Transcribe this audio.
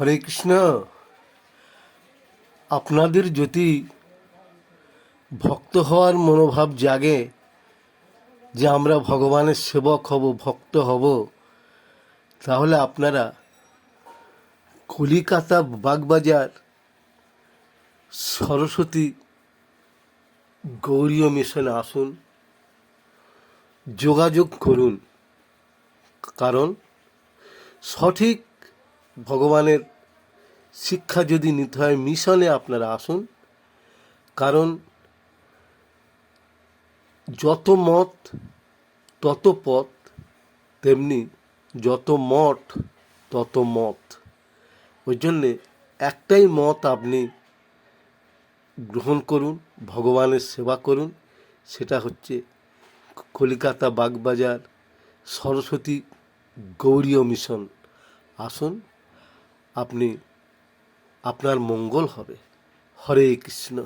হরে কৃষ্ণ। আপনাদের যদি ভক্ত হওয়ার মনোভাব জাগে যে আমরা ভগবানের সেবক হব, ভক্ত হব, তাহলে আপনারা কলিকাতা বাগবাজার সরস্বতী গৌরীয় মিশনে আসুন, যোগাযোগ করুন। কারণ সঠিক ভগবানের শিক্ষা যদি নিতে হয়, মিশনে আপনারা আসুন। কারণ যত মত তত পথ, তেমনি যত মঠ তত মত। ওই জন্যে একটাই মত আপনি গ্রহণ করুন, ভগবানের সেবা করুন। সেটা হচ্ছে কলিকাতা বাগবাজার সরস্বতী গৌরীয় মিশন। আসুন, আপনার মঙ্গল হবে। হরে কৃষ্ণ।